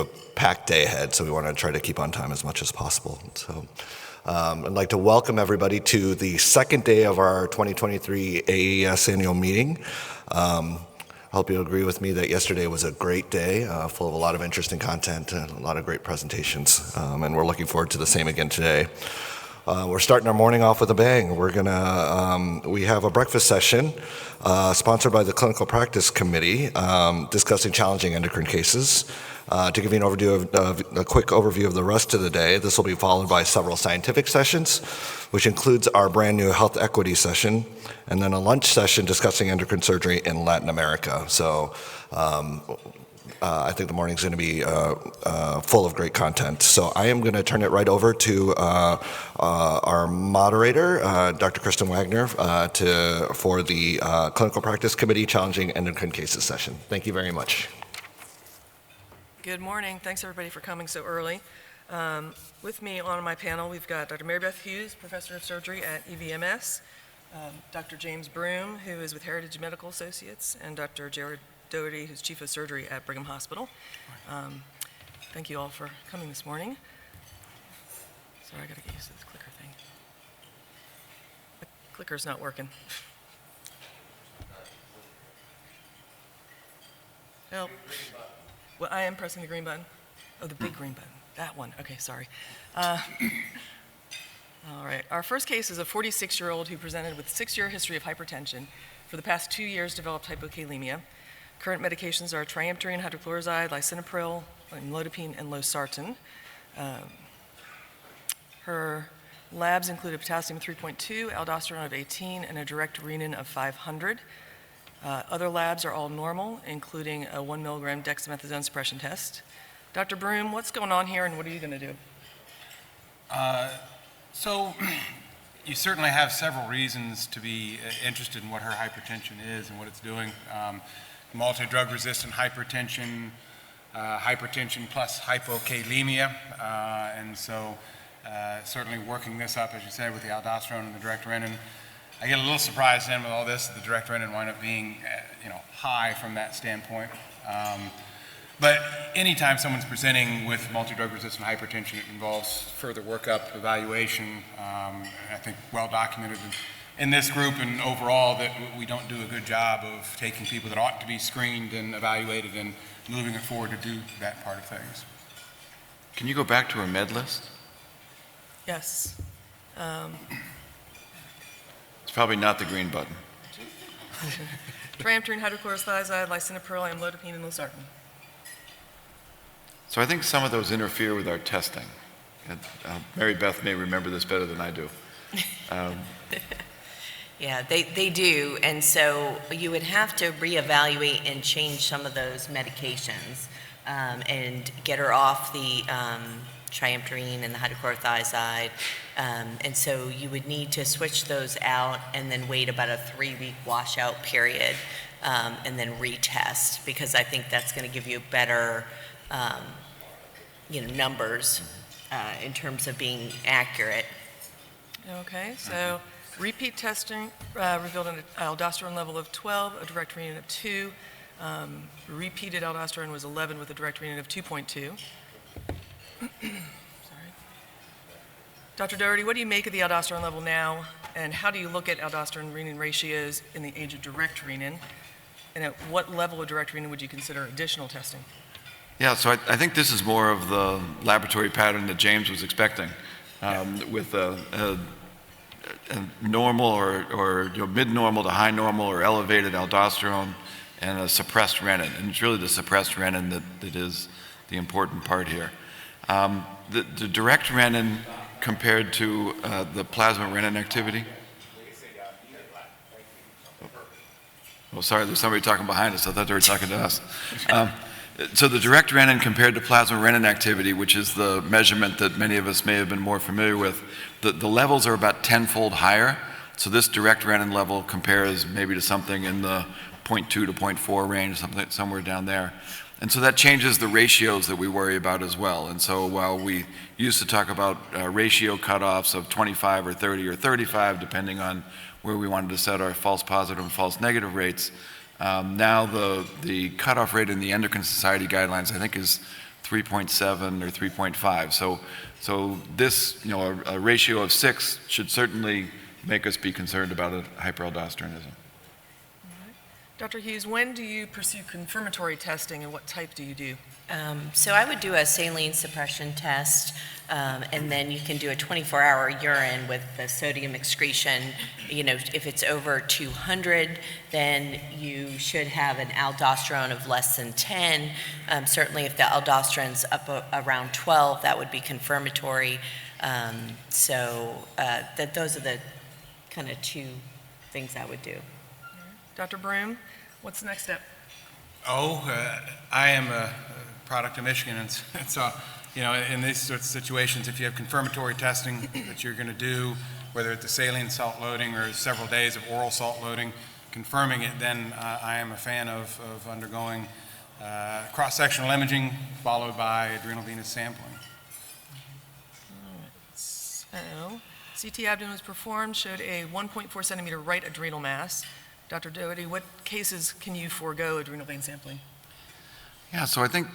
packed day ahead, so we want to try to keep on time as much as possible. So I'd like to welcome everybody to the second day of our 2023 AES annual meeting. I hope you'll agree with me that yesterday was a great day, full of a lot of interesting content and a lot of great presentations, and we're looking forward to the same again today. We're starting our morning off with a bang. We have a breakfast session sponsored by the Clinical Practice Committee discussing challenging endocrine cases. To give you a quick overview of the rest of the day, this will be followed by several scientific sessions, which includes our brand new health equity session, and then a lunch session discussing endocrine surgery in Latin America. So I think the morning's going to be full of great content. So I am going to turn it right over to our moderator, Dr. Kristin Wagner, for the Clinical Practice Committee Challenging Endocrine Cases session. Thank you very much. Good morning. Thanks everybody for coming so early. With me on my panel, we've got Dr. Marybeth Hughes, Professor of Surgery at EVMS, Dr. James Broome, who is with Heritage Medical Associates, and Dr. Gerard Doherty, who's Chief of Surgery at Brigham Hospital. Thank you all for coming this morning. Sorry, I gotta get used to this clicker thing. The clicker's not working. Help. Well, I am pressing the green button. Oh, the big green button. That one. Okay, sorry. All right. Our first case is a 46-year-old who presented with a 6-year history of hypertension. For the past 2 years, developed hypokalemia. Current medications are triamterene hydrochloride, lisinopril, amlodipine, and losartan. Her labs included potassium 3.2, aldosterone of 18, and a direct renin of 500. Other labs are all normal, including a 1 milligram dexamethasone suppression test. Dr. Broome, what's going on here and what are you going to do? So you certainly have several reasons to be interested in what her hypertension is and what it's doing. Multi-drug resistant hypertension, hypertension plus hypokalemia, and so certainly working this up, as you said, with the aldosterone and the direct renin. I get a little surprised then with all this, the direct renin wind up being high from that standpoint. But anytime someone's presenting with multi-drug resistant hypertension, it involves further workup, evaluation. I think well documented in this group and overall that we don't do a good job of taking people that ought to be screened and evaluated and moving it forward to do that part of things. Can you go back to her med list? Yes. It's probably not the green button. Triamterene hydrochlorothiazide, lisinopril, amlodipine, and losartan. So I think some of those interfere with our testing. Marybeth may remember this better than I do. Yeah, they do, and so you would have to reevaluate and change some of those medications and get her off the triamterene and the hydrochlorothiazide, and so you would need to switch those out and then wait about a 3-week washout period and then retest, because I think that's going to give you better numbers in terms of being accurate. Okay, so repeat testing revealed an aldosterone level of 12, a direct renin of 2. Repeated aldosterone was 11 with a direct renin of 2.2. Sorry. Dr. Doherty, what do you make of the aldosterone level now, and how do you look at aldosterone-renin ratios in the age of direct renin, and at what level of direct renin would you consider additional testing? Yeah, so I think this is more of the laboratory pattern that James was expecting, with a normal or mid-normal to high normal or elevated aldosterone and a suppressed renin. And it's really the suppressed renin that is the important part here. The direct renin compared to the plasma renin activity. Oh, sorry, there's somebody talking behind us. I thought they were talking to us. So the direct renin compared to plasma renin activity, which is the measurement that many of us may have been more familiar with, the levels are about 10-fold higher. So this direct renin level compares maybe to something in the 0.2 to 0.4 range, somewhere down there. And so that changes the ratios that we worry about as well. And so while we used to talk about ratio cutoffs of 25 or 30 or 35, depending on where we wanted to set our false positive and false negative rates, now the cutoff rate in the Endocrine Society guidelines, I think, is 3.7 or 3.5. So this, a ratio of 6 should certainly make us be concerned about a hyperaldosteronism. Dr. Hughes, when do you pursue confirmatory testing and what type do you do? So I would do a saline suppression test, and then you can do a 24-hour urine with the sodium excretion. If it's over 200, then you should have an aldosterone of less than 10. Certainly if the aldosterone's up around 12, that would be confirmatory. Those are the kind of two things I would do. Dr. Broome, what's the next step? I am a product of Michigan, and so, in these sorts of situations, if you have confirmatory testing that you're going to do, whether it's a saline salt loading or several days of oral salt loading, confirming it, then I am a fan of undergoing cross-sectional imaging followed by adrenal venous sampling. So, CT abdomen was performed, showed a 1.4 centimeter right adrenal mass. Dr. Doherty, what cases can you forego adrenal vein sampling? Yeah, so I think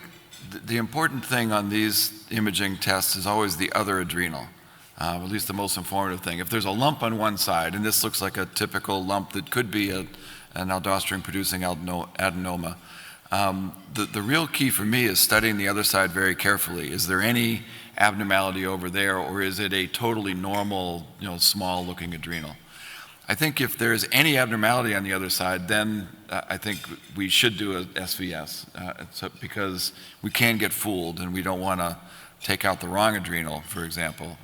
the important thing on these imaging tests is always the other adrenal, at least the most informative thing. If there's a lump on one side, and this looks like a typical lump that could be an aldosterone-producing adenoma, the real key for me is studying the other side very carefully. Is there any abnormality over there, or is it a totally normal, small-looking adrenal? I think if there's any abnormality on the other side, then I think we should do a SVS because we can get fooled, and we don't want to take out the wrong adrenal, for example,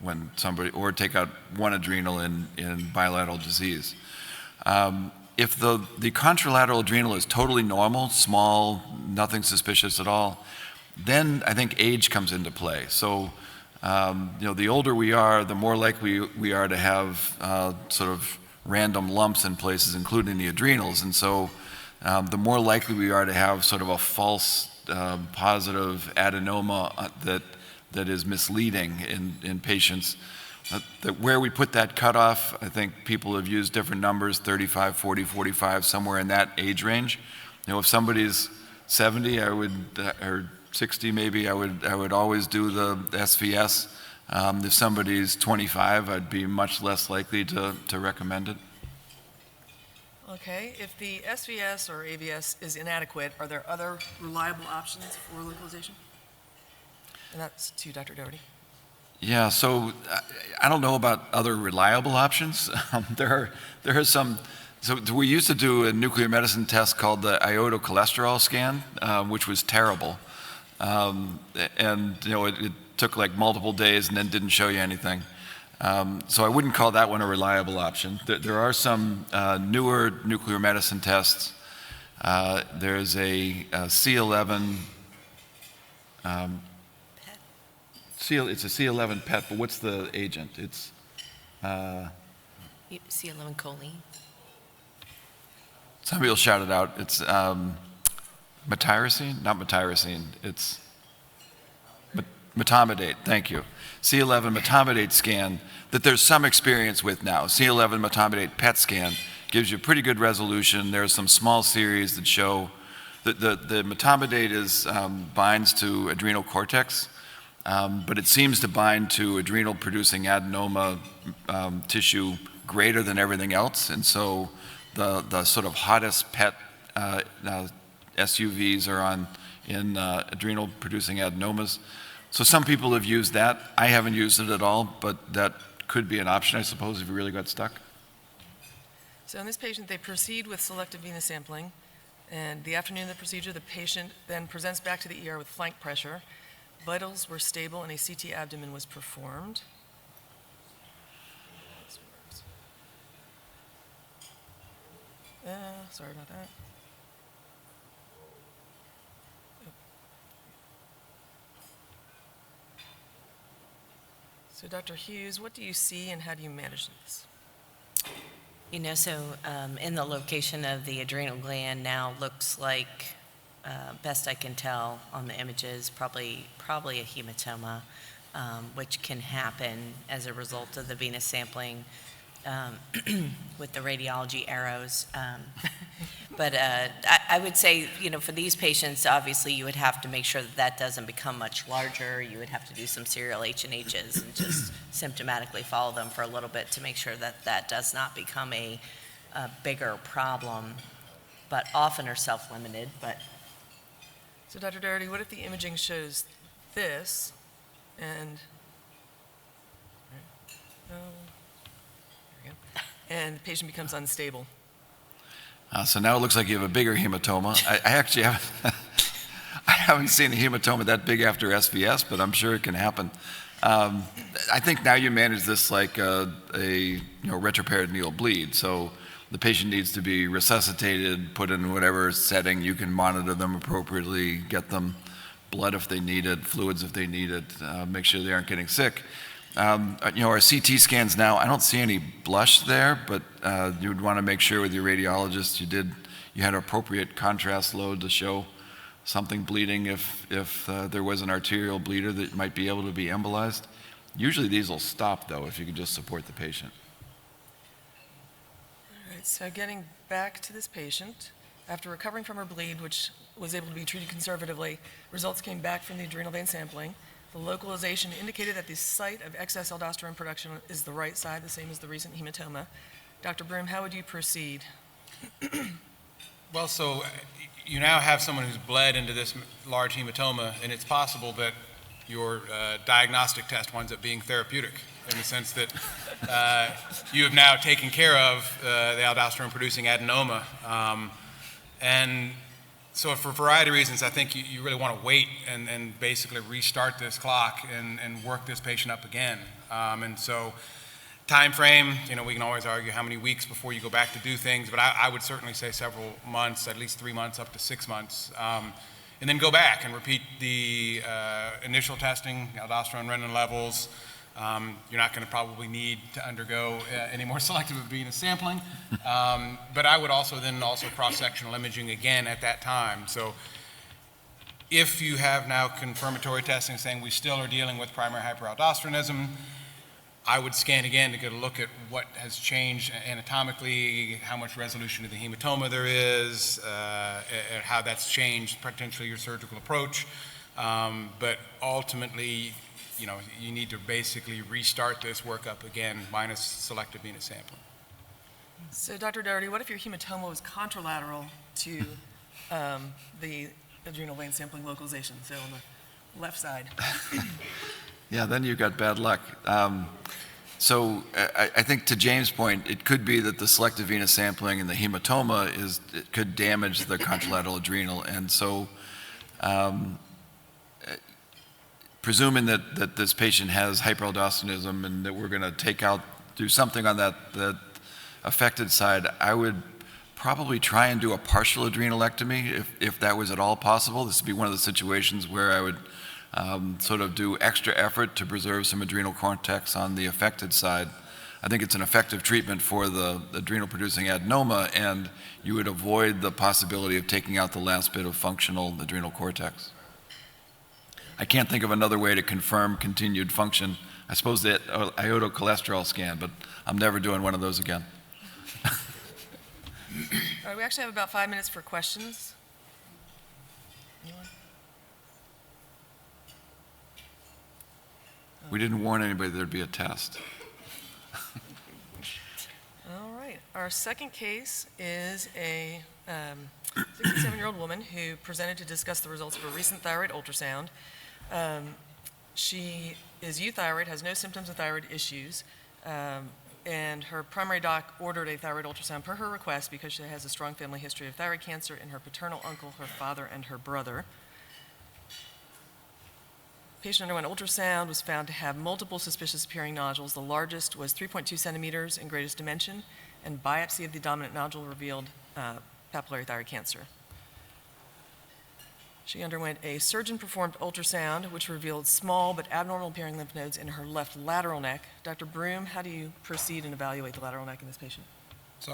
or take out one adrenal in bilateral disease. If the contralateral adrenal is totally normal, small, nothing suspicious at all, then I think age comes into play. So, the older we are, the more likely we are to have sort of random lumps in places, including the adrenals. And so the more likely we are to have sort of a false positive adenoma that is misleading in patients. That where we put that cutoff, I think people have used different numbers, 35, 40, 45, somewhere in that age range. If somebody's 70, or 60 maybe, I would always do the SVS. If somebody's 25, I'd be much less likely to recommend it. Okay, if the SVS or AVS is inadequate, are there other reliable options for localization? And that's to Dr. Doherty. Yeah, so I don't know about other reliable options. There are some. So we used to do a nuclear medicine test called the iodocholesterol scan, which was terrible, and it took like multiple days and then didn't show you anything. So I wouldn't call that one a reliable option. There are some newer nuclear medicine tests. There's a C11. It's a C11 PET, but what's the agent? It's C11 choline. Somebody will shout it out. It's metyrosine, not metyrosine. It's metomidate. Thank you. C11 metomidate scan that there's some experience with now. C11 metomidate PET scan gives you pretty good resolution. There's some small series that show that the metomidate binds to adrenal cortex. But it seems to bind to adrenal-producing adenoma tissue greater than everything else, and so the sort of hottest PET SUVs are in adrenal-producing adenomas. So some people have used that. I haven't used it at all, but that could be an option, I suppose, if you really got stuck. So in this patient, they proceed with selective venous sampling, and the afternoon of the procedure, the patient then presents back to the ER with flank pressure. Vitals were stable and a CT abdomen was performed. Sorry about that. So Dr. Hughes, what do you see and how do you manage this? In the location of the adrenal gland now looks like, best I can tell on the images, probably a hematoma, which can happen as a result of the venous sampling. with the radiology arrows. But I would say, for these patients, obviously, you would have to make sure that that doesn't become much larger. You would have to do some serial H&Hs and just symptomatically follow them for a little bit to make sure that that does not become a bigger problem, but often are self-limited. But So Dr. Doherty, what if the imaging shows this and, there we go. And the patient becomes unstable? So now it looks like you have a bigger hematoma. I actually haven't, I haven't seen a hematoma that big after SVS, but I'm sure it can happen. I think now you manage this like a retroperitoneal bleed. So the patient needs to be resuscitated, put in whatever setting. You can monitor them appropriately, get them blood if they need it, fluids if they need it, make sure they aren't getting sick. Our CT scans now, I don't see any blush there, but you would want to make sure with your radiologist you had appropriate contrast load to show something bleeding if there was an arterial bleeder that might be able to be embolized. Usually these will stop though if you can just support the patient. All right, so getting back to this patient, after recovering from her bleed, which was able to be treated conservatively, results came back from the adrenal vein sampling. The localization indicated that the site of excess aldosterone production is the right side, the same as the recent hematoma. Dr. Broome, how would you proceed? Well, so you now have someone who's bled into this large hematoma, and it's possible that your diagnostic test winds up being therapeutic in the sense that you have now taken care of the aldosterone-producing adenoma. And so for a variety of reasons, I think you really want to wait and basically restart this clock and work this patient up again. And so time frame, we can always argue how many weeks before you go back to do things, but I would certainly say several months, at least 3 months up to 6 months. And then go back and repeat the initial testing, aldosterone renin levels. You're not going to probably need to undergo any more selective venous sampling. But I would also cross-sectional imaging again at that time. So if you have now confirmatory testing saying we still are dealing with primary hyperaldosteronism, I would scan again to get a look at what has changed anatomically, how much resolution of the hematoma there is, and how that's changed potentially your surgical approach. But ultimately, you need to basically restart this workup again minus selective venous sampling. So Dr. Doherty, what if your hematoma was contralateral to the adrenal vein sampling localization, so on the left side? Yeah, then you've got bad luck. So I think to James' point, it could be that the selective venous sampling in the hematoma it could damage the contralateral adrenal. And so presuming that this patient has hyperaldosteronism and that we're going to do something on that affected side, I would probably try and do a partial adrenalectomy if that was at all possible. This would be one of the situations where I would sort of do extra effort to preserve some adrenal cortex on the affected side. I think it's an effective treatment for the adrenal-producing adenoma, and you would avoid the possibility of taking out the last bit of functional adrenal cortex. I can't think of another way to confirm continued function. I suppose the iodo cholesterol scan, but I'm never doing one of those again. All right, we actually have about 5 minutes for questions. Anyone? We didn't warn anybody there'd be a test. All right. Our second case is a 67-year-old woman who presented to discuss the results of a recent thyroid ultrasound. She is euthyroid, has no symptoms of thyroid issues, and her primary doc ordered a thyroid ultrasound per her request because she has a strong family history of thyroid cancer in her paternal uncle, her father, and her brother. Patient underwent ultrasound, was found to have multiple suspicious appearing nodules. The largest was 3.2 centimeters in greatest dimension, and biopsy of the dominant nodule revealed papillary thyroid cancer. She underwent a surgeon-performed ultrasound, which revealed small but abnormal appearing lymph nodes in her left lateral neck. Dr. Broome, how do you proceed and evaluate the lateral neck in this patient? So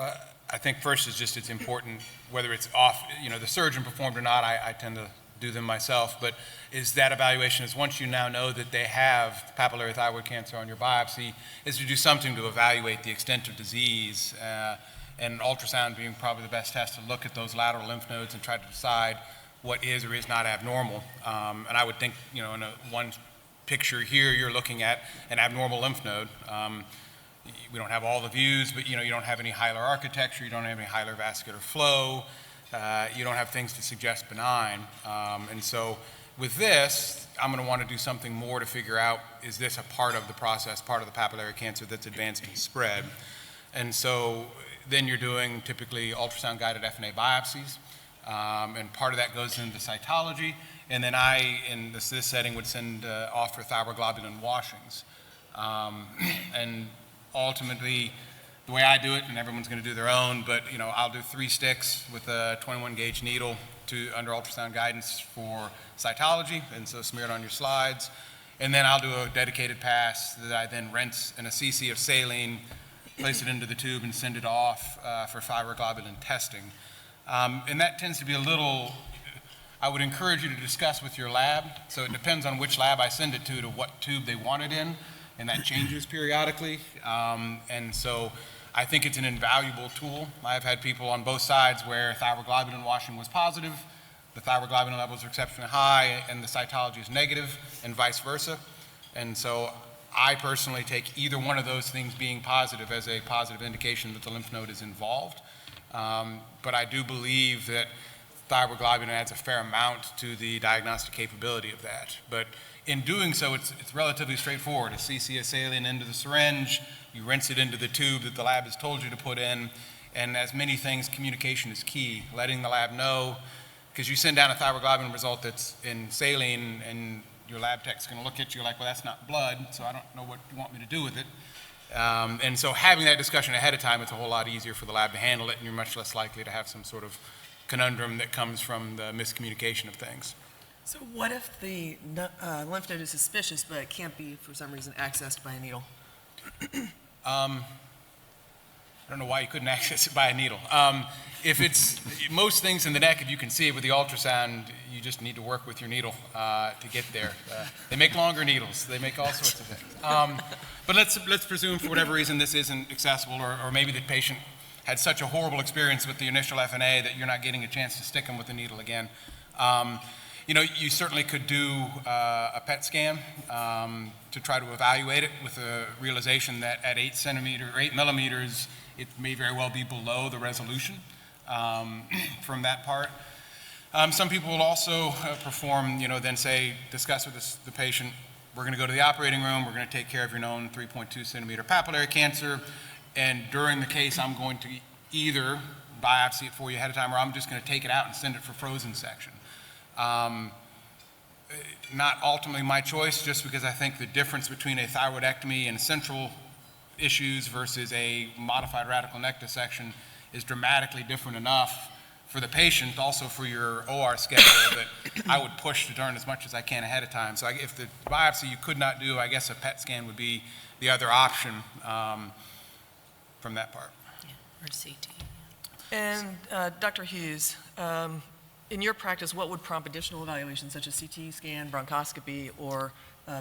I think first it's important, whether it's off, the surgeon performed or not, I tend to do them myself, but is that evaluation is once you now know that they have papillary thyroid cancer on your biopsy, is to do something to evaluate the extent of disease, and ultrasound being probably the best test to look at those lateral lymph nodes and try to decide what is or is not abnormal. And I would think, in one picture here, you're looking at an abnormal lymph node. We don't have all the views, but you don't have any hilar architecture, you don't have any hilar vascular flow, you don't have things to suggest benign. And so with this, I'm going to want to do something more to figure out, is this a part of the process, part of the papillary cancer that's advanced and spread? And so then you're doing typically ultrasound-guided FNA biopsies, and part of that goes into cytology, and then I, in this setting, would send off for thyroglobulin washings. And ultimately, the way I do it, and everyone's going to do their own, but I'll do 3 sticks with a 21 gauge needle under ultrasound guidance for cytology, and so smear it on your slides. And then I'll do a dedicated pass that I then rinse in a cc of saline, place it into the tube, and send it off for thyroglobulin testing. And that tends to be a little, I would encourage you to discuss with your lab. So it depends on which lab I send it to what tube they want it in, and that changes periodically. And so I think it's an invaluable tool. I've had people on both sides where thyroglobulin washing was positive, the thyroglobulin levels are exceptionally high, and the cytology is negative, and vice versa. And so I personally take either one of those things being positive as a positive indication that the lymph node is involved. But I do believe that thyroglobulin adds a fair amount to the diagnostic capability of that. But in doing so, it's relatively straightforward. A cc of saline into the syringe, you rinse it into the tube that the lab has told you to put in, and as many things, communication is key. Letting the lab know, because you send down a thyroglobulin result that's in saline, and your lab tech's going to look at you like, well, that's not blood, so I don't know what you want me to do with it. And so having that discussion ahead of time, it's a whole lot easier for the lab to handle it, and you're much less likely to have some sort of conundrum that comes from the miscommunication of things. So what if the lymph node is suspicious, but it can't be, for some reason, accessed by a needle? I don't know why you couldn't access it by a needle. If it's most things in the neck, if you can see it with the ultrasound, you just need to work with your needle to get there. They make longer needles. They make all sorts of things. But let's presume for whatever reason this isn't accessible, or maybe the patient had such a horrible experience with the initial FNA that you're not getting a chance to stick them with the needle again. You certainly could do a PET scan to try to evaluate it with a realization that at 8 millimeters, it may very well be below the resolution from that part. Some people will also perform, then discuss with the patient, we're going to go to the operating room, we're going to take care of your known 3.2 centimeter papillary cancer, and during the case, I'm going to either biopsy it for you ahead of time, or I'm just going to take it out and send it for frozen section. Not ultimately my choice, just because I think the difference between a thyroidectomy and central issues versus a modified radical neck dissection is dramatically different enough for the patient, also for your OR schedule, that I would push to turn as much as I can ahead of time. So if the biopsy you could not do, I guess a PET scan would be the other option from that part. Yeah, or CT. And Dr. Hughes, in your practice, what would prompt additional evaluations such as CT scan, bronchoscopy, or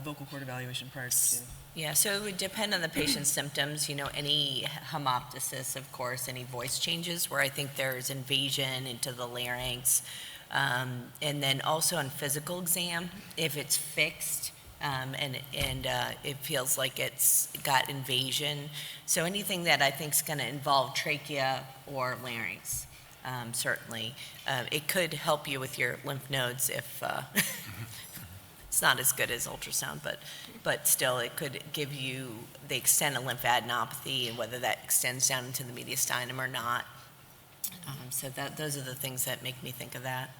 vocal cord evaluation prior to proceeding? Yeah, so it would depend on the patient's symptoms, any hemoptysis, of course, any voice changes where I think there's invasion into the larynx, and then also on physical exam, if it's fixed and it feels like it's got invasion. So anything that I think is going to involve trachea or larynx. Certainly. It could help you with your lymph nodes if it's not as good as ultrasound, but still it could give you the extent of lymphadenopathy and whether that extends down into the mediastinum or not. So those are the things that make me think of that.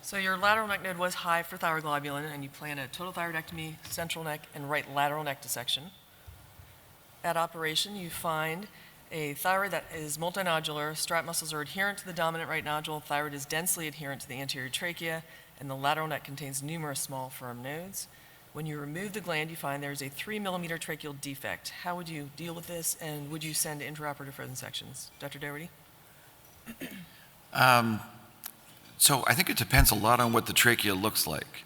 So your lateral neck node was high for thyroglobulin, and you plan a total thyroidectomy, central neck, and right lateral neck dissection. At operation, you find a thyroid that is multinodular, strap muscles are adherent to the dominant right nodule, thyroid is densely adherent to the anterior trachea, and the lateral neck contains numerous small firm nodes. When you remove the gland, you find there's a 3 millimeter tracheal defect. How would you deal with this, and would you send intraoperative frozen sections? Dr. Doherty? So I think it depends a lot on what the trachea looks like.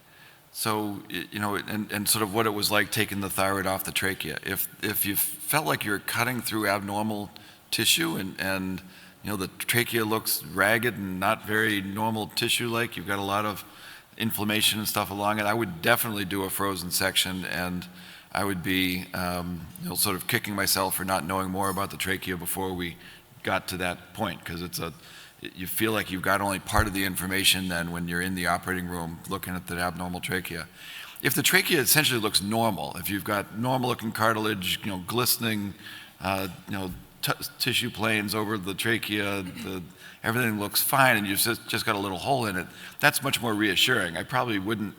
So, and sort of what it was like taking the thyroid off the trachea. If you felt like you're cutting through abnormal tissue and the trachea looks ragged and not very normal tissue-like, you've got a lot of inflammation and stuff along it, I would definitely do a frozen section, and I would be sort of kicking myself for not knowing more about the trachea before we got to that point, because you feel like you've got only part of the information then when you're in the operating room looking at the abnormal trachea. If the trachea essentially looks normal, if you've got normal looking cartilage, glistening, tissue planes over the trachea, everything looks fine, and you've just got a little hole in it, that's much more reassuring. I probably wouldn't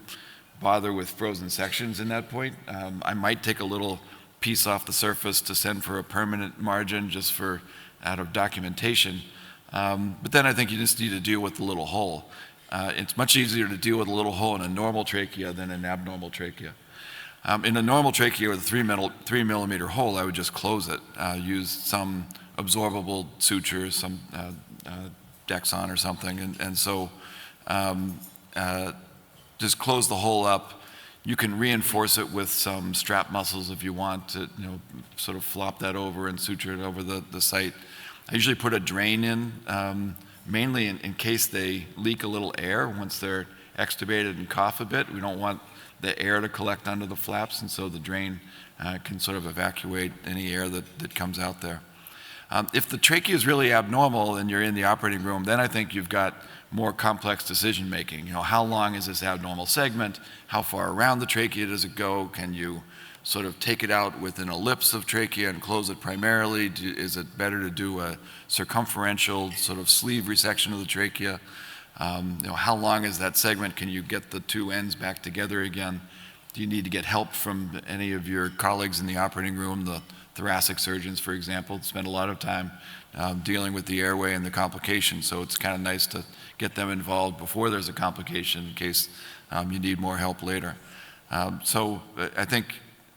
bother with frozen sections in that point. I might take a little piece off the surface to send for a permanent margin just out of documentation. But then I think you just need to deal with the little hole. It's much easier to deal with a little hole in a normal trachea than an abnormal trachea. In a normal trachea with a 3 millimeter hole, I would just close it. Use some absorbable suture, some Dexon or something, and so just close the hole up. You can reinforce it with some strap muscles if you want to, sort of flop that over and suture it over the site. I usually put a drain in, mainly in case they leak a little air once they're extubated and cough a bit. We don't want the air to collect under the flaps, and so the drain can sort of evacuate any air that comes out there. If the trachea is really abnormal and you're in the operating room, then I think you've got more complex decision making. How long is this abnormal segment? How far around the trachea does it go? Can you sort of take it out with an ellipse of trachea and close it primarily? Is it better to do a circumferential sort of sleeve resection of the trachea? How long is that segment? Can you get the two ends back together again? Do you need to get help from any of your colleagues in the operating room, the thoracic surgeons, for example, spend a lot of time dealing with the airway and the complications, so it's kind of nice to get them involved before there's a complication in case you need more help later. So I think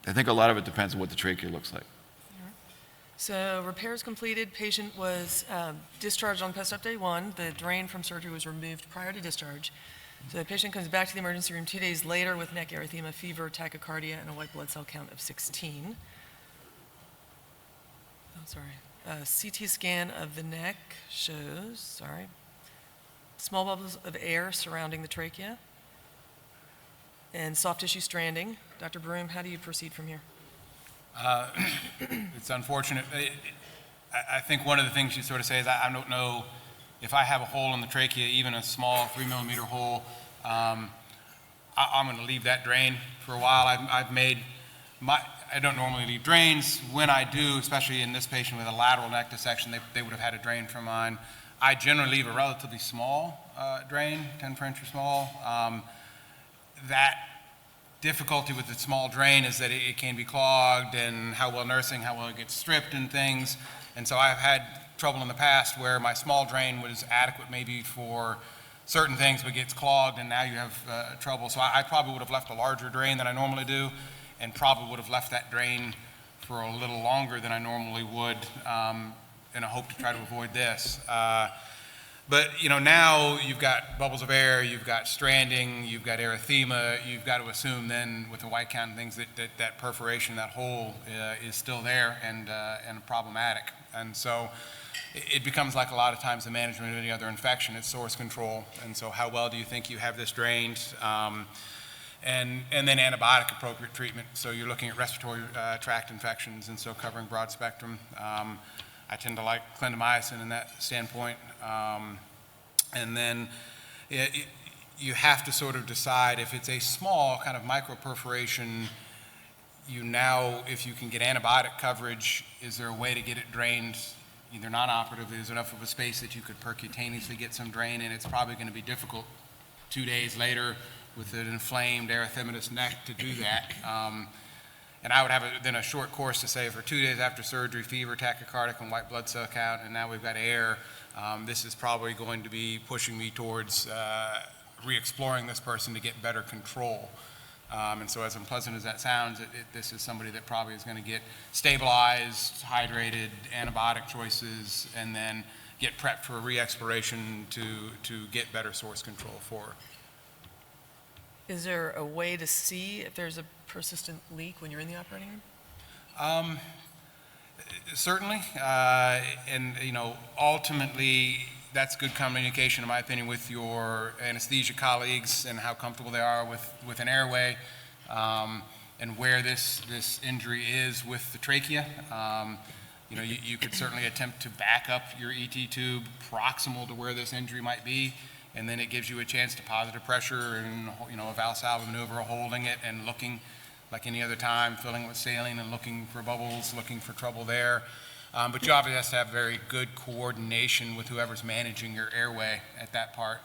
a lot of it depends on what the trachea looks like. So repairs completed, patient was discharged on post-op day 1. The drain from surgery was removed prior to discharge. So the patient comes back to the emergency room 2 days later with neck erythema, fever, tachycardia, and a white blood cell count of 16. CT scan of the neck shows, small bubbles of air surrounding the trachea and soft tissue stranding. Dr. Broome, how do you proceed from here? It's unfortunate. I think one of the things you sort of say is I don't know if I have a hole in the trachea, even a small 3 millimeter hole, I'm going to leave that drain for a while. I don't normally leave drains. When I do, especially in this patient with a lateral neck dissection, they would have had a drain from mine. I generally leave a relatively small drain, 10 French or small. That difficulty with the small drain is that it can be clogged, and how well it gets stripped and things. And so I've had trouble in the past where my small drain was adequate maybe for certain things, but gets clogged, and now you have trouble. So I probably would have left a larger drain than I normally do, and probably would have left that drain for a little longer than I normally would in a hope to try to avoid this. But now you've got bubbles of air, you've got stranding, you've got erythema. You've got to assume then with the white count and things that perforation, that hole is still there and problematic. And so it becomes like a lot of times the management of any other infection, it's source control. And so how well do you think you have this drained? And then antibiotic appropriate treatment. So you're looking at respiratory tract infections, and so covering broad spectrum. I tend to like clindamycin in that standpoint. And then you have to sort of decide if it's a small kind of microperforation, if you can get antibiotic coverage, is there a way to get it drained either non-operatively? There's enough of a space that you could percutaneously get some drain in. It's probably going to be difficult 2 days later with an inflamed erythematous neck to do that. And I would have then a short course to say for 2 days after surgery, fever, tachycardic, and white blood cell count, and now we've got air. This is probably going to be pushing me towards re-exploring this person to get better control. And so as unpleasant as that sounds, this is somebody that probably is going to get stabilized, hydrated, antibiotic choices, and then get prepped for a re-exploration to get better source control for her. Is there a way to see if there's a persistent leak when you're in the operating room? Certainly, and ultimately, that's good communication, in my opinion, with your anesthesia colleagues and how comfortable they are with an airway, and where this injury is with the trachea. You could certainly attempt to back up your ET tube proximal to where this injury might be, and then it gives you a chance to positive pressure and a Valsalva maneuver, holding it and looking like any other time, filling it with saline and looking for bubbles, looking for trouble there. But you obviously have to have very good coordination with whoever's managing your airway at that part,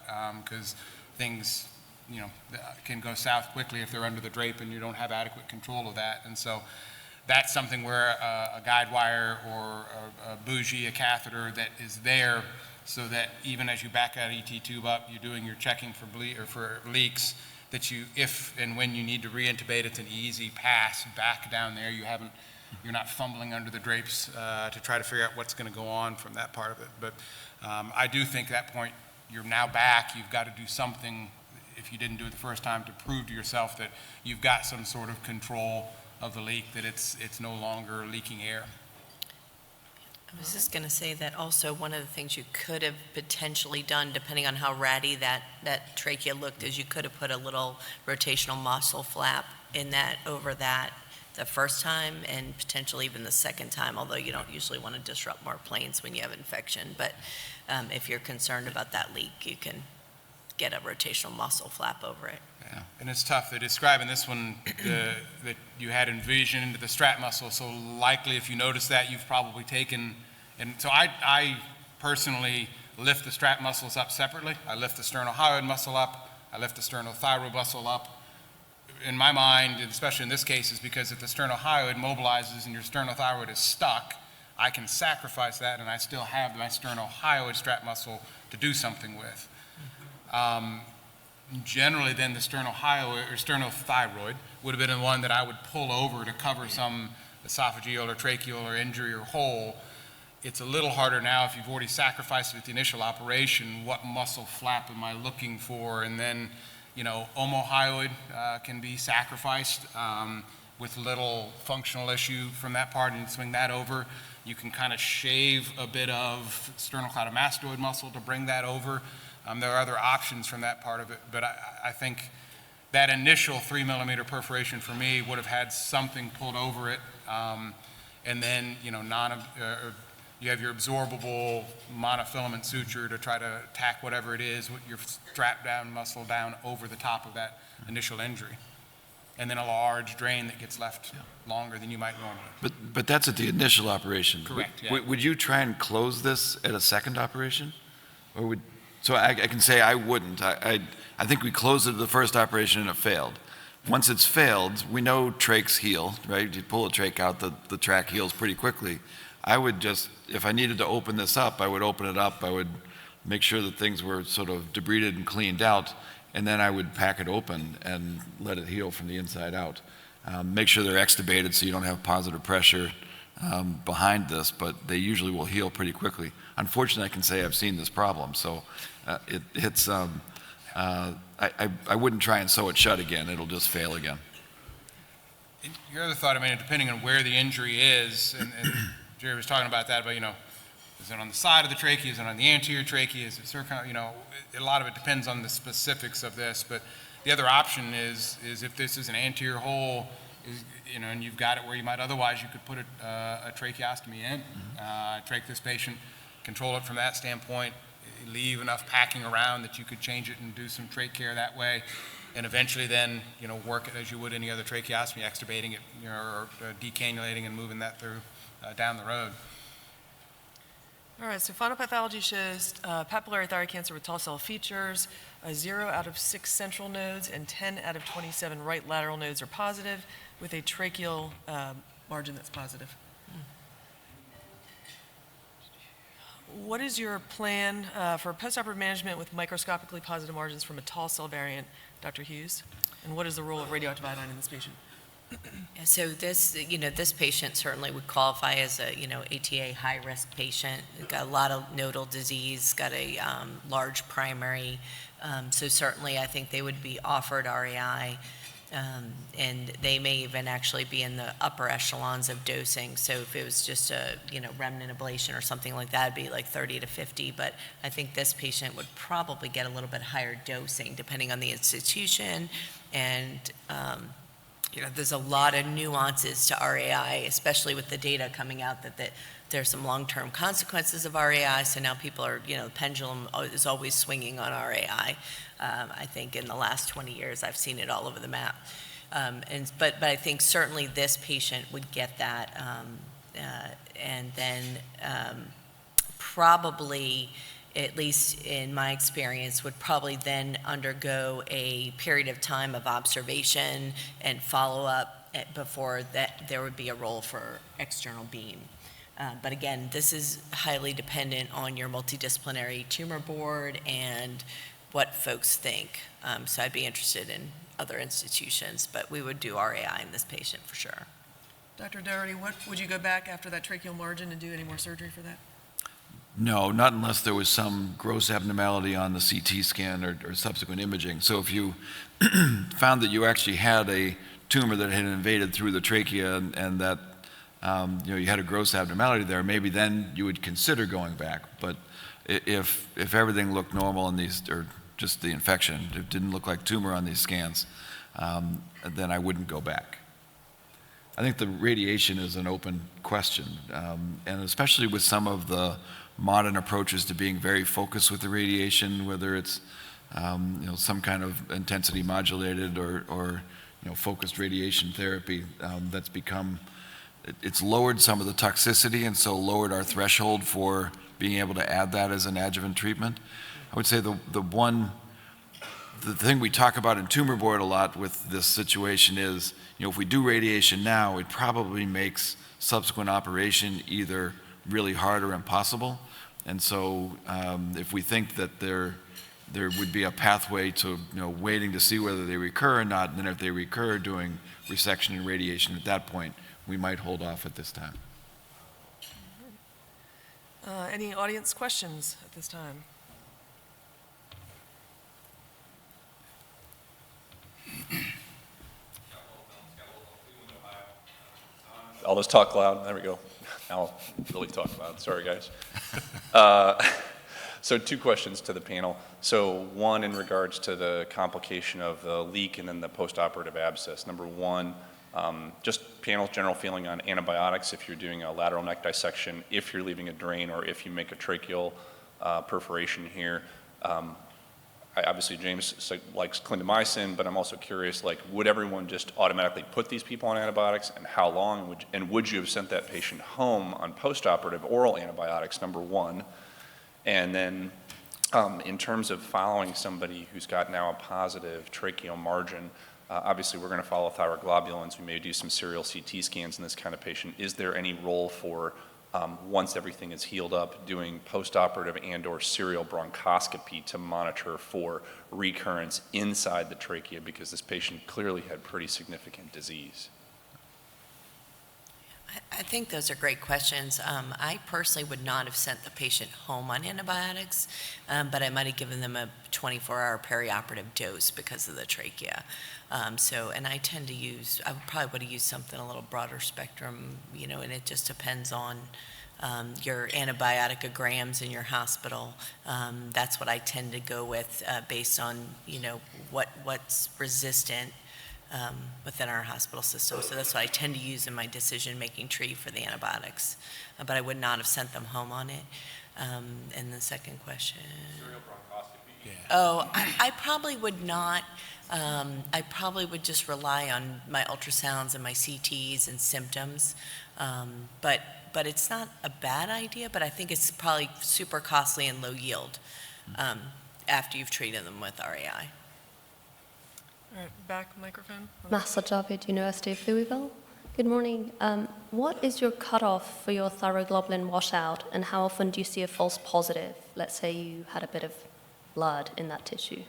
because things, can go south quickly if they're under the drape and you don't have adequate control of that. And so that's something where a guide wire or a bougie, a catheter that is there, so that even as you back that ET tube up, you're doing your checking for for leaks, that if and when you need to re-intubate, it's an easy pass back down there. You're not fumbling under the drapes to try to figure out what's going to go on from that part of it. But I do think at that point, you're now back. You've got to do something, if you didn't do it the first time, to prove to yourself that you've got some sort of control of the leak, that it's no longer leaking air. I was just going to say that also one of the things you could have potentially done, depending on how ratty that trachea looked, is you could have put a little rotational muscle flap in that over that the first time and potentially even the second time, although you don't usually want to disrupt more planes when you have infection. But if you're concerned about that leak, you can get a rotational muscle flap over it. Yeah, and it's tough. They describe in this one that you had invasion into the strap muscle, so likely if you notice that, you've probably taken, and so I personally lift the strap muscles up separately. I lift the sternohyoid muscle up, I lift the sternothyroid muscle up. In my mind, and especially in this case, is because if the sternohyoid mobilizes and your sternothyroid is stuck, I can sacrifice that and I still have my sternohyoid strap muscle to do something with. Generally then the sternohyoid or sternothyroid would have been the one that I would pull over to cover some esophageal or tracheal or injury or hole. It's a little harder now if you've already sacrificed it at the initial operation. What muscle flap am I looking for? And then, omohyoid can be sacrificed with little functional issue from that part, and swing that over. You can kind of shave a bit of sternocleidomastoid muscle to bring that over. There are other options from that part of it, but I think that initial 3 millimeter perforation for me would have had something pulled over it, and then you have your absorbable monofilament suture to try to tack whatever it is with your strap down muscle down over the top of that initial injury, and then a large drain that gets left longer than you might normally. But that's at the initial operation. Correct, yeah. Would you try and close this at a second operation? Or so I can say I wouldn't. I think we closed it at the first operation and it failed. Once it's failed, we know trachs heal, right? You pull a trach out, the track heals pretty quickly. I would just, if I needed to open this up, I would open it up. I would make sure that things were sort of debrided and cleaned out, and then I would pack it open and let it heal from the inside out. Make sure they're extubated so you don't have positive pressure behind this, but they usually will heal pretty quickly. Unfortunately, I can say I've seen this problem, so I wouldn't try and sew it shut again. It'll just fail again. Your other thought, depending on where the injury is, and Jerry was talking about that, but is it on the side of the trachea? Is it on the anterior trachea? Is it circum? A lot of it depends on the specifics of this. But the other option is if this is an anterior hole, and you've got it where you might otherwise, you could put a tracheostomy in, trach this patient, control it from that standpoint, leave enough packing around that you could change it and do some trach care that way, and eventually then, work it as you would any other tracheostomy, extubating it, or decannulating and moving that through down the road. All right, so final pathology shows papillary thyroid cancer with tall cell features. 0 out of 6 central nodes and 10 out of 27 right lateral nodes are positive, with a tracheal margin that's positive. What is your plan for postoperative management with microscopically positive margins from a tall cell variant, Dr. Hughes? And what is the role of radioactive iodine in this patient? So this, this patient certainly would qualify as a, ATA high-risk patient. Got a lot of nodal disease, got a large primary. So certainly I think they would be offered RAI, and they may even actually be in the upper echelons of dosing. So if it was just a, remnant ablation or something like that, it'd be like 30 to 50. But I think this patient would probably get a little bit higher dosing depending on the institution. And, there's a lot of nuances to RAI, especially with the data coming out that there's some long-term consequences of RAI. So now people are, the pendulum is always swinging on RAI. I think in the last 20 years, I've seen it all over the map. But I think certainly this patient would get that. And then probably, at least in my experience, would probably then undergo a period of time of observation and follow-up before that there would be a role for external beam. But again, this is highly dependent on your multidisciplinary tumor board and what folks think. So I'd be interested in other institutions, but we would do RAI in this patient for sure. Dr. Doherty, would you go back after that tracheal margin and do any more surgery for that? No, not unless there was some gross abnormality on the CT scan or subsequent imaging. So if you found that you actually had a tumor that had invaded through the trachea and that you had a gross abnormality there, maybe then you would consider going back. But if everything looked normal on these, or just the infection, it didn't look like tumor on these scans, then I wouldn't go back. I think the radiation is an open question, and especially with some of the modern approaches to being very focused with the radiation, whether it's some kind of intensity modulated or focused radiation therapy, that's become, it's lowered some of the toxicity and so lowered our threshold for being able to add that as an adjuvant treatment. I would say the thing we talk about in tumor board a lot with this situation is, if we do radiation now, it probably makes subsequent operation either really hard or impossible. And so if we think that there would be a pathway to waiting to see whether they recur or not, and then if they recur, doing resection and radiation at that point, we might hold off at this time. Any audience questions at this time? I'll just talk loud. There we go. Now I'll really talk loud. Sorry, guys. So 2 questions to the panel. So one in regards to the complication of the leak and then the postoperative abscess. Number 1, just panel's general feeling on antibiotics if you're doing a lateral neck dissection, if you're leaving a drain, or if you make a tracheal perforation here. Obviously, James likes clindamycin, but I'm also curious, would everyone just automatically put these people on antibiotics, and how long? Would you have sent that patient home on postoperative oral antibiotics, number 1? And then in terms of following somebody who's got now a positive tracheal margin, obviously we're going to follow thyroglobulins. We may do some serial CT scans in this kind of patient. Is there any role for once everything is healed up, doing postoperative and or serial bronchoscopy to monitor for recurrence inside the trachea, because this patient clearly had pretty significant disease? I think those are great questions. I personally would not have sent the patient home on antibiotics, but I might have given them a 24-hour perioperative dose because of the trachea. And I tend to use, I probably would have used something a little broader spectrum, and it just depends on your antibiotic grams in your hospital. That's what I tend to go with based on, what's resistant within our hospital system. So that's what I tend to use in my decision-making tree for the antibiotics. But I would not have sent them home on it. And the second question? Serial bronchoscopy. Yeah. Oh, I probably would not. I probably would just rely on my ultrasounds and my CTs and symptoms. But it's not a bad idea, but I think it's probably super costly and low yield after you've treated them with RAI. All right, back microphone. Mahsa Javid, University of Louisville. Good morning. What is your cutoff for your thyroglobulin washout, and how often do you see a false positive? Let's say you had a bit of blood in that tissue.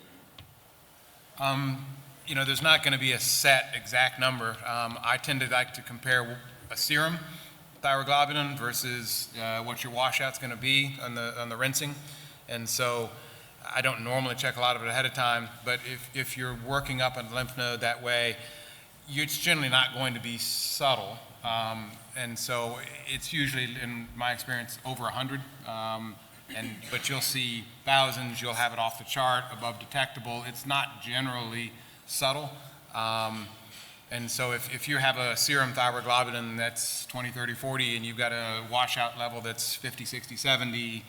there's not going to be a set exact number. I tend to like to compare a serum thyroglobulin versus what your washout's going to be on the rinsing. And so I don't normally check a lot of it ahead of time, but if you're working up a lymph node that way, it's generally not going to be subtle. And so it's usually, in my experience, over 100. But you'll see thousands, you'll have it off the chart, above detectable. It's not generally subtle. And so if you have a serum thyroglobulin that's 20, 30, 40, and you've got a washout level that's 50, 60, 70,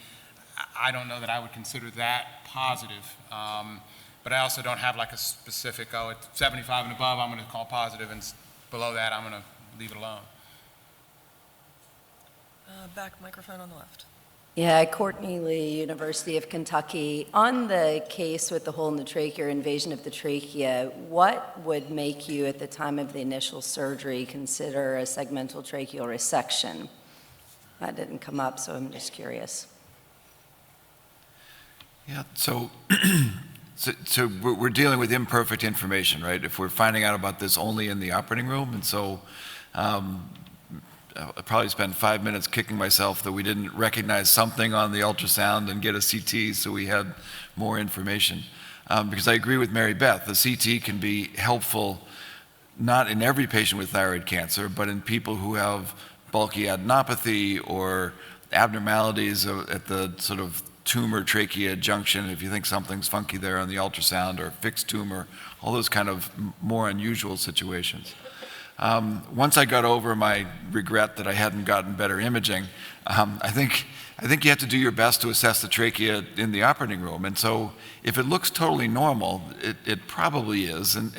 I don't know that I would consider that positive. But I also don't have like a specific, it's 75 and above, I'm going to call positive, and below that, I'm going to leave it alone. Back microphone on the left. Yeah, Courtney Lee, University of Kentucky. On the case with the hole in the trachea or invasion of the trachea, what would make you, at the time of the initial surgery, consider a segmental tracheal resection? That didn't come up, so I'm just curious. Yeah, so we're dealing with imperfect information, right? If we're finding out about this only in the operating room, and so I probably spent 5 minutes kicking myself that we didn't recognize something on the ultrasound and get a CT so we had more information. Because I agree with Marybeth, the CT can be helpful not in every patient with thyroid cancer, but in people who have bulky adenopathy or abnormalities at the sort of tumor trachea junction, if you think something's funky there on the ultrasound, or fixed tumor, all those kind of more unusual situations. Once I got over my regret that I hadn't gotten better imaging, I think you have to do your best to assess the trachea in the operating room. And so if it looks totally normal, it probably is. And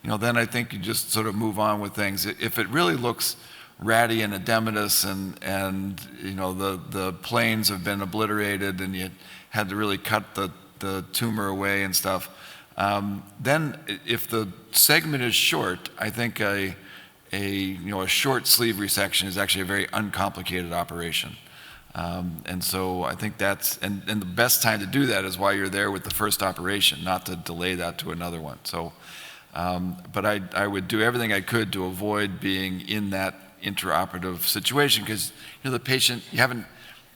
then I think you just sort of move on with things. If it really looks ratty and edematous and the planes have been obliterated and you had to really cut the tumor away and stuff, then if the segment is short, I think a short sleeve resection is actually a very uncomplicated operation. And so I think that's, and the best time to do that is while you're there with the first operation, not to delay that to another one. So, but I would do everything I could to avoid being in that intraoperative situation, because the patient, you haven't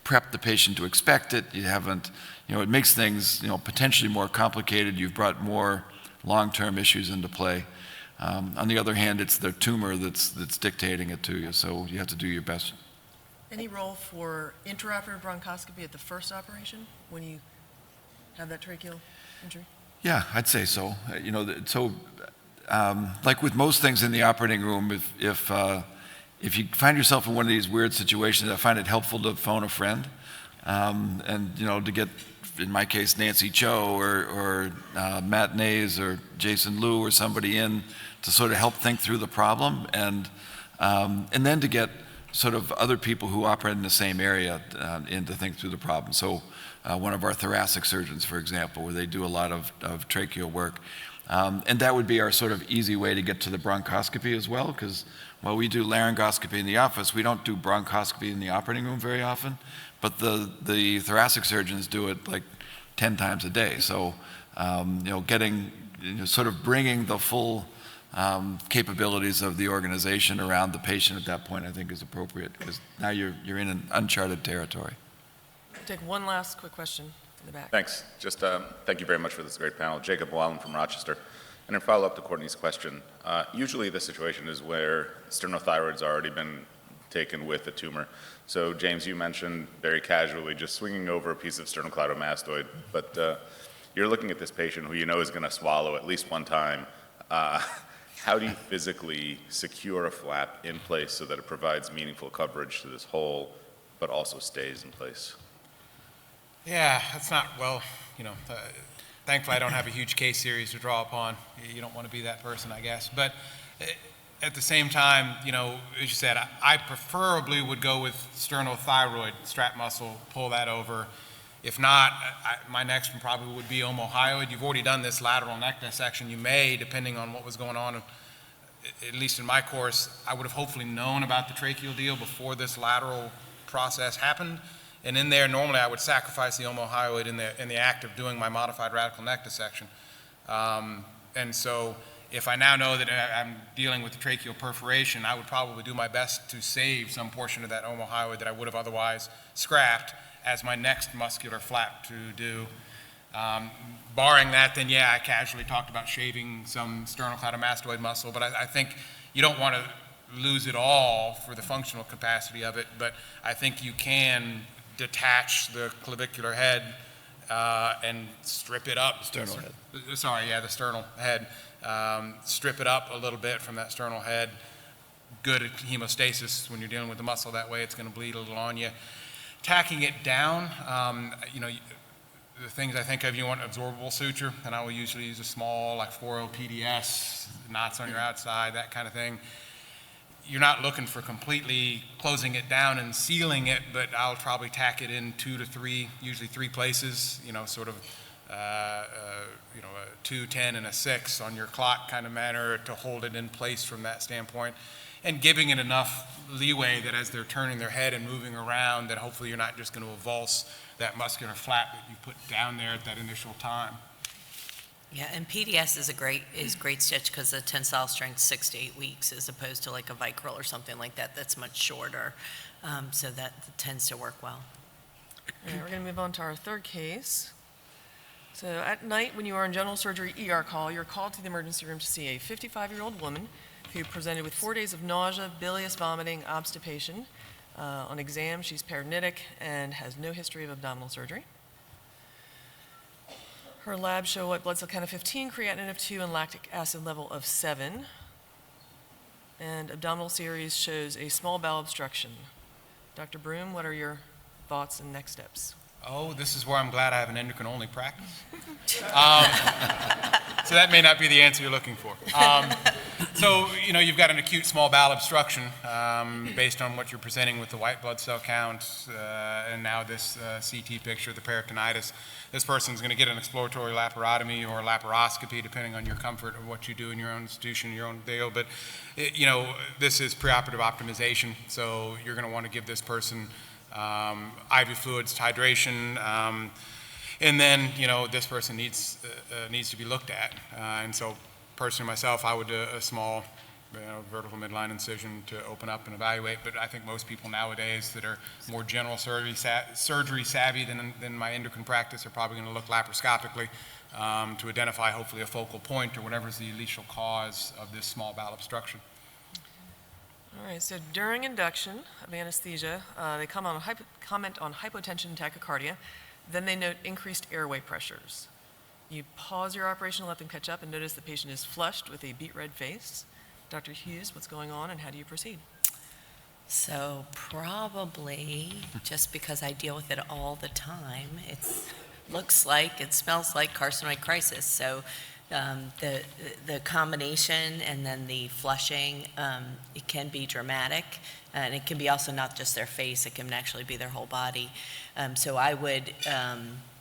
prepped the patient to expect it. You haven't, it makes things, potentially more complicated. You've brought more long-term issues into play. On the other hand, it's the tumor that's dictating it to you, so you have to do your best. Any role for intraoperative bronchoscopy at the first operation when you have that tracheal injury? Yeah, I'd say so. Like with most things in the operating room, if you find yourself in one of these weird situations, I find it helpful to phone a friend, and to get, in my case, Nancy Cho or Matt Nays or Jason Liu or somebody in to sort of help think through the problem, and then to get sort of other people who operate in the same area in to think through the problem. So one of our thoracic surgeons, for example, where they do a lot of tracheal work. And that would be our sort of easy way to get to the bronchoscopy as well, because while we do laryngoscopy in the office, we don't do bronchoscopy in the operating room very often, but the thoracic surgeons do it like 10 times a day. So, getting, sort of bringing the full capabilities of the organization around the patient at that point, I think is appropriate, because now you're in an uncharted territory. Take one last quick question in the back. Thanks. Just thank you very much for this great panel. Jacob Wallen from Rochester. And in follow-up to Courtney's question, usually the situation is where sternothyroid's already been taken with the tumor. So James, you mentioned very casually just swinging over a piece of sternocleidomastoid, but you're looking at this patient who you know is going to swallow at least one time. How do you physically secure a flap in place so that it provides meaningful coverage to this hole, but also stays in place? Yeah, that's not, thankfully I don't have a huge case series to draw upon. You don't want to be that person, I guess. But at the same time, as you said, I preferably would go with sternothyroid, strap muscle, pull that over. If not, my next one probably would be omohyoid. You've already done this lateral neck dissection. You may, depending on what was going on, at least in my course, I would have hopefully known about the tracheal deal before this lateral process happened. And in there, normally I would sacrifice the omohyoid in the act of doing my modified radical neck dissection. And And so if I now know that I'm dealing with tracheal perforation, I would probably do my best to save some portion of that omohyoid that I would have otherwise scrapped as my next muscular flap to do. Barring that, then yeah, I casually talked about shaving some sternocleidomastoid muscle, but I think you don't want to lose it all for the functional capacity of it, but I think you can detach the clavicular head and strip it up. Sternal head. Sorry, yeah, the sternal head. Strip it up a little bit from that sternal head. Good at hemostasis when you're dealing with the muscle that way. It's going to bleed a little on you. Tacking it down, the things I think of, you want absorbable suture, and I will usually use a small, like 4.0 PDS, knots on your outside, that kind of thing. You're not looking for completely closing it down and sealing it, but I'll probably tack it in 2 to 3, usually 3 places, sort of, a 2, 10, and a 6 on your clock kind of manner to hold it in place from that standpoint, and giving it enough leeway that as they're turning their head and moving around, that hopefully you're not just going to avulse that muscular flap that you put down there at that initial time. Yeah, and PDS is great stitch because the tensile strength 6 to 8 weeks as opposed to like a Vicryl or something like that that's much shorter, so that tends to work well. All right, we're going to move on to our third case. So at night when you are in general surgery ER call, you're called to the emergency room to see a 55-year-old woman who presented with 4 days of nausea, bilious vomiting, obstipation. On exam, she's peritonitic and has no history of abdominal surgery. Her labs show white blood cell count of 15, creatinine of 2, and lactic acid level of 7. And abdominal series shows a small bowel obstruction. Dr. Broome, what are your thoughts and next steps? Oh, this is where I'm glad I have an endocrine-only practice. So that may not be the answer you're looking for. So, you've got an acute small bowel obstruction based on what you're presenting with the white blood cell count and now this CT picture, the peritonitis. This person's going to get an exploratory laparotomy or laparoscopy, depending on your comfort of what you do in your own institution, your own deal. But, this is preoperative optimization, so you're going to want to give this person IV fluids, hydration, and then, this person needs to be looked at. And so, personally myself, I would do a small, vertical midline incision to open up and evaluate. But I think most people nowadays that are more general surgery savvy than my endocrine practice are probably going to look laparoscopically to identify hopefully a focal point or whatever is the initial cause of this small bowel obstruction. All right, so during induction of anesthesia, they comment on hypotension and tachycardia. Then they note increased airway pressures. You pause your operation and let them catch up and notice the patient is flushed with a beet red face. Dr. Hughes, what's going on and how do you proceed? So probably, just because I deal with it all the time, it looks like, it smells like carcinoid crisis. So the combination and then the flushing, it can be dramatic, and it can be also not just their face, it can actually be their whole body. So I would,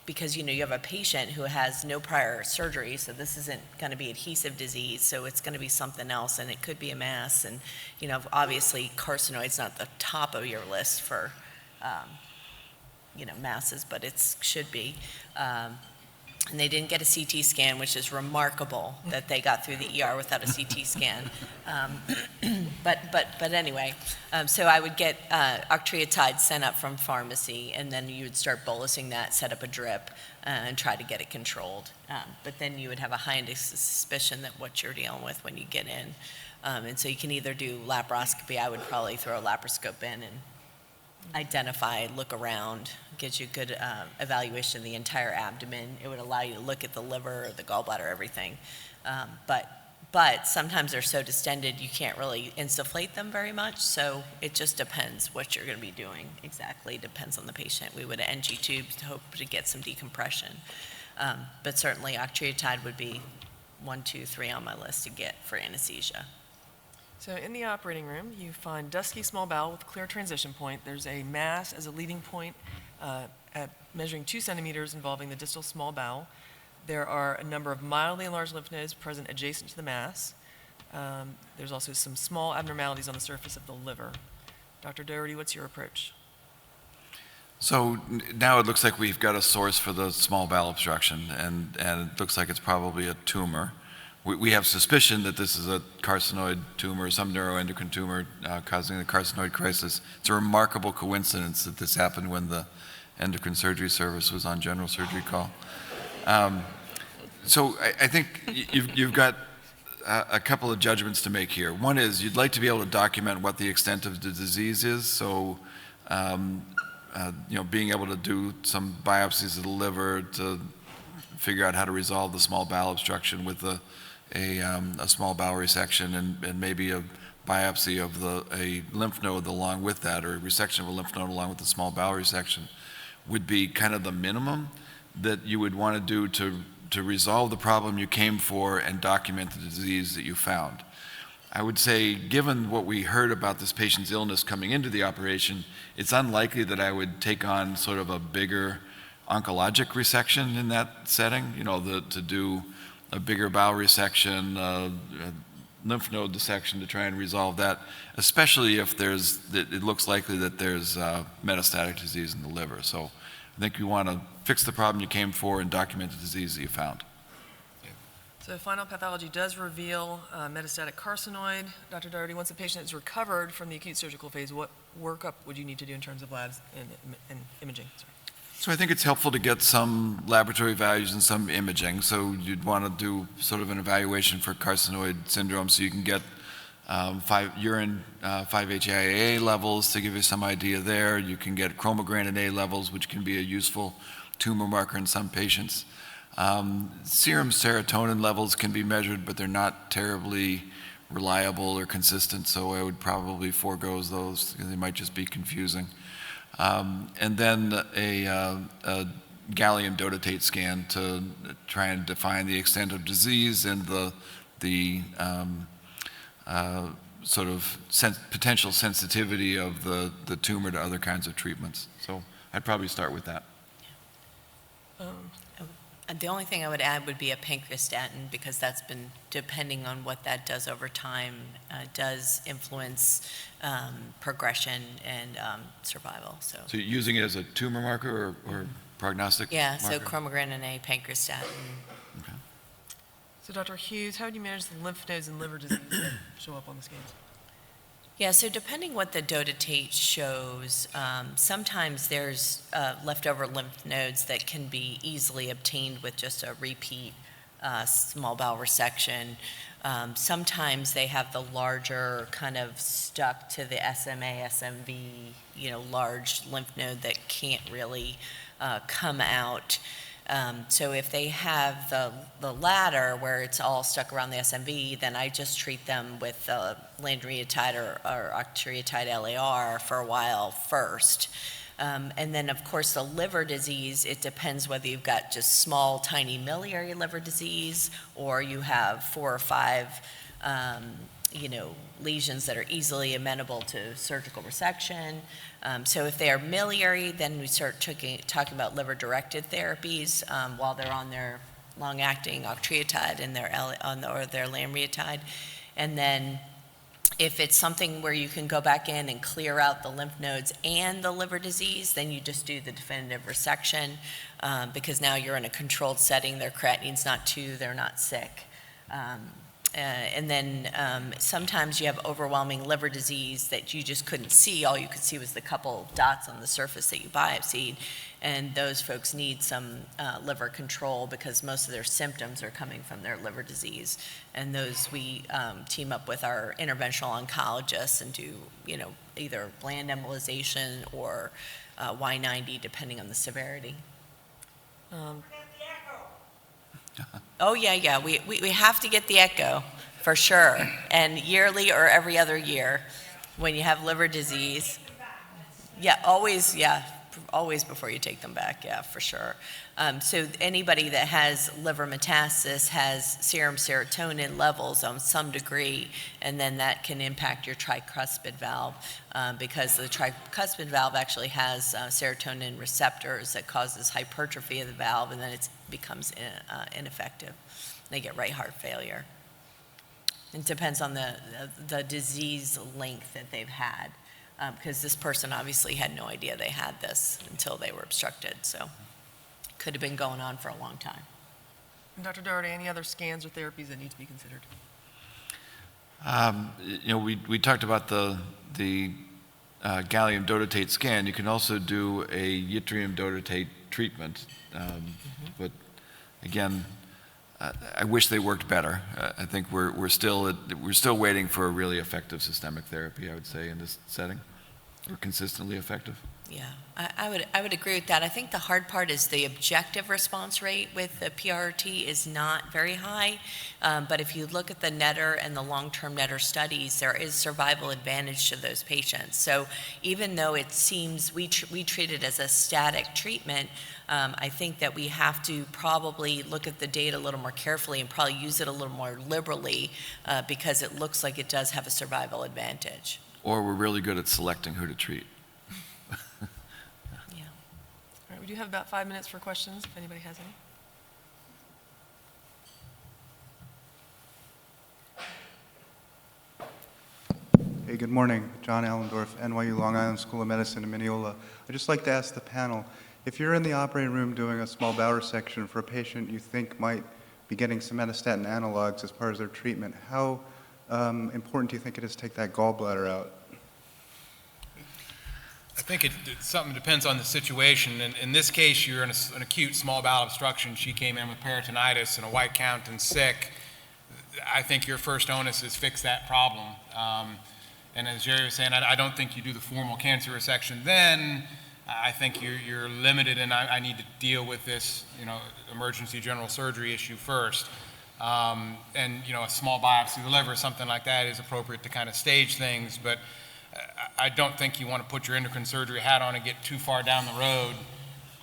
because you have a patient who has no prior surgery, so this isn't going to be adhesive disease, so it's going to be something else, and it could be a mass, and obviously carcinoid's not the top of your list for masses, but it should be. And they didn't get a CT scan, which is remarkable that they got through the ER without a CT scan. But anyway, so I would get octreotide sent up from pharmacy, and then you would start bolusing that, set up a drip, and try to get it controlled. But then you would have a high suspicion that what you're dealing with when you get in. And so you can either do laparoscopy. I would probably throw a laparoscope in and identify, look around, gives you a good evaluation of the entire abdomen. It would allow you to look at the liver, the gallbladder, everything. But sometimes they're so distended you can't really insufflate them very much, so it just depends what you're going to be doing. Exactly, depends on the patient. We would NG tubes to hope to get some decompression. But certainly octreotide would be 1, 2, 3 on my list to get for anesthesia. So in the operating room, you find dusky small bowel with clear transition point. There's a mass as a leading point at measuring 2 centimeters involving the distal small bowel. There are a number of mildly enlarged lymph nodes present adjacent to the mass. There's also some small abnormalities on the surface of the liver. Dr. Doherty, what's your approach? So now it looks like we've got a source for the small bowel obstruction, and it looks like it's probably a tumor we have suspicion that this is a carcinoid tumor, some neuroendocrine tumor causing the carcinoid crisis. It's a remarkable coincidence that this happened when the endocrine surgery service was on general surgery call. So I think you've got a couple of judgments to make here. One is you'd like to be able to document what the extent of the disease is, so being able to do some biopsies of the liver to figure out how to resolve the small bowel obstruction with a small bowel resection and maybe a biopsy of a lymph node along with that, or a resection of a lymph node along with the small bowel resection, would be kind of the minimum that you would want to do to resolve the problem you came for and document the disease that you found. I would say, given what we heard about this patient's illness coming into the operation, it's unlikely that I would take on sort of a bigger oncologic resection in that setting, to do a bigger bowel resection, a lymph node dissection to try and resolve that, especially if it looks likely that there's metastatic disease in the liver. So I think you want to fix the problem you came for and document the disease that you found. So final pathology does reveal metastatic carcinoid. Dr. Doherty, once the patient is recovered from the acute surgical phase, what workup would you need to do in terms of labs and imaging? Sorry. So I think it's helpful to get some laboratory values and some imaging. So you'd want to do sort of an evaluation for carcinoid syndrome so you can get urine 5-HIAA levels to give you some idea there. You can get chromogranin A levels, which can be a useful tumor marker in some patients. Serum serotonin levels can be measured, but they're not terribly reliable or consistent, so I would probably forego those. They might just be confusing. And then a gallium dotatate scan to try and define the extent of disease and the sort of potential sensitivity of the tumor to other kinds of treatments. So I'd probably start with that. The only thing I would add would be a pancreastatin, because that's been, depending on what that does over time, does influence progression and survival. So you're using it as a tumor marker or prognostic yeah, marker? so chromogranin A, pancreastatin. Okay. So Dr. Hughes, how would you manage the lymph nodes and liver disease that show up on the scans? Yeah, so depending what the dotatate shows, sometimes there's leftover lymph nodes that can be easily obtained with just a repeat small bowel resection. Sometimes they have the larger kind of stuck to the SMA, SMV, large lymph node that can't really come out. So if they have the latter, where it's all stuck around the SMV, then I just treat them with lanreotide or octreotide LAR for a while first. And then, of course, the liver disease, it depends whether you've got just small, tiny miliary liver disease, or you have 4 or 5 lesions that are easily amenable to surgical resection. So if they are miliary, then we start talking about liver-directed therapies while they're on their long-acting octreotide and or their lanreotide. And then if it's something where you can go back in and clear out the lymph nodes and the liver disease, then you just do the definitive resection because now you're in a controlled setting. Their creatinine's not 2, they're not sick. And then sometimes you have overwhelming liver disease that you just couldn't see. All you could see was the couple dots on the surface that you biopsied. And those folks need some liver control because most of their symptoms are coming from their liver disease. And those we team up with our interventional oncologists and do, either bland embolization or Y90 depending on the severity. Oh, yeah. We have to get the echo, for sure. And yearly or every other year when you have liver disease. Yeah, always before you take them back, yeah, for sure. So anybody that has liver metastasis has serum serotonin levels on some degree, and then that can impact your tricuspid valve because the tricuspid valve actually has serotonin receptors that causes hypertrophy of the valve, and then it becomes ineffective. They get right heart failure. It depends on the disease length that they've had. Because this person obviously had no idea they had this until they were obstructed, so could have been going on for a long time. And Dr. Doherty, any other scans or therapies that need to be considered? We talked about the gallium dotatate scan. You can also do a yttrium dotatate treatment, but again, I wish they worked better. I think we're still waiting for a really effective systemic therapy, I would say, in this setting, or consistently effective. Yeah, I would agree with that. I think the hard part is the objective response rate with the PRT is not very high, but if you look at the NETR and the long-term NETR studies, there is survival advantage to those patients. So even though it seems we treat it as a static treatment, I think that we have to probably look at the data a little more carefully and probably use it a little more liberally because it looks like it does have a survival advantage. Or we're really good at selecting who to treat. All right, we do have about 5 minutes for questions, if anybody has any. Hey, good morning. John Allendorf, NYU Long Island School of Medicine in Mineola. I'd just like to ask the panel, if you're in the operating room doing a small bowel resection for a patient you think might be getting somatostatin analogs as part of their treatment, how important do you think it is to take that gallbladder out? I think something depends on the situation. In this case, you're in an acute small bowel obstruction. She came in with peritonitis and a white count and sick. I think your first onus is fix that problem. And as Jerry was saying, I don't think you do the formal cancer resection then. I think you're limited, and I need to deal with this, emergency general surgery issue first. And a small biopsy of the liver, something like that, is appropriate to kind of stage things. But I don't think you want to put your endocrine surgery hat on and get too far down the road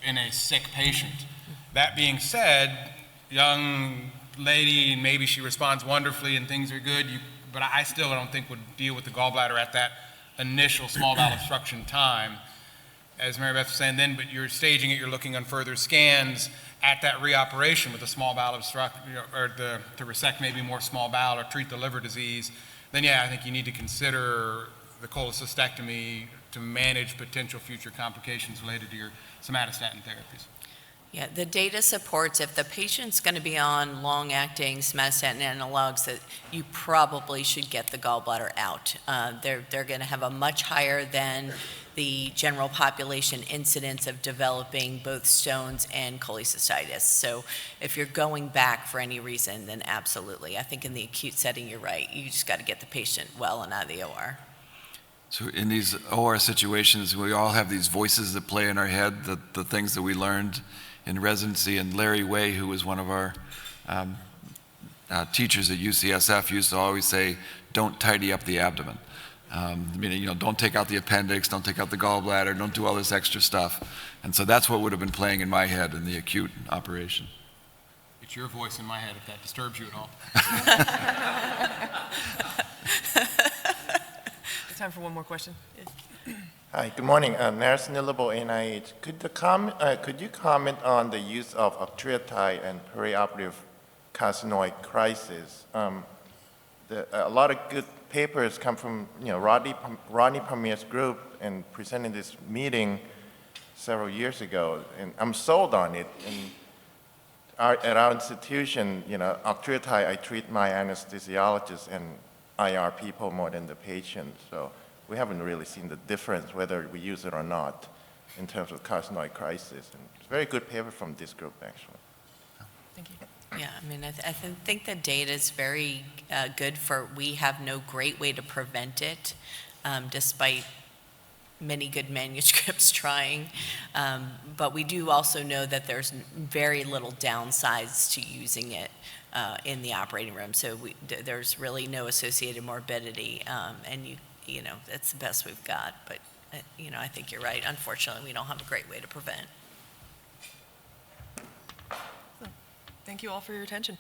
in a sick patient. That being said, young lady, maybe she responds wonderfully and things are good, but I still don't think would deal with the gallbladder at that initial small bowel obstruction time. As Marybeth was saying then, but you're staging it, you're looking on further scans at that reoperation with the small bowel obstruction, or to resect maybe more small bowel or treat the liver disease, then yeah, I think you need to consider the cholecystectomy to manage potential future complications related to your somatostatin therapies. Yeah, the data supports if the patient's going to be on long-acting somatostatin analogs that you probably should get the gallbladder out. They're going to have a much higher than the general population incidence of developing both stones and cholecystitis. So if you're going back for any reason, then absolutely. I think in the acute setting, you're right. You just got to get the patient well and out of the OR. So in these OR situations, we all have these voices that play in our head, the things that we learned in residency. And Larry Way, who was one of our teachers at UCSF, used to always say, don't tidy up the abdomen. Don't take out the appendix, don't take out the gallbladder, don't do all this extra stuff. And so that's what would have been playing in my head in the acute operation. It's your voice in my head if that disturbs you at all. Time for one more question. Hi, good morning. Naris Nilabo, NIH. Could you comment on the use of octreotide and perioperative carcinoid crisis? A lot of good papers come from Rodney Pamir's group and presented this meeting several years ago, and I'm sold on it. And at our institution, octreotide, I treat my anesthesiologist and IR people more than the patient. So we haven't really seen the difference whether we use it or not in terms of carcinoid crisis. And it's a very good paper from this group, actually. Thank you. Yeah, I think the data is very good we have no great way to prevent it, despite many good manuscripts trying. But we do also know that there's very little downsides to using it in the operating room. So there's really no associated morbidity, and that's the best we've got. But I think you're right. Unfortunately, we don't have a great way to prevent. Thank you all for your attention.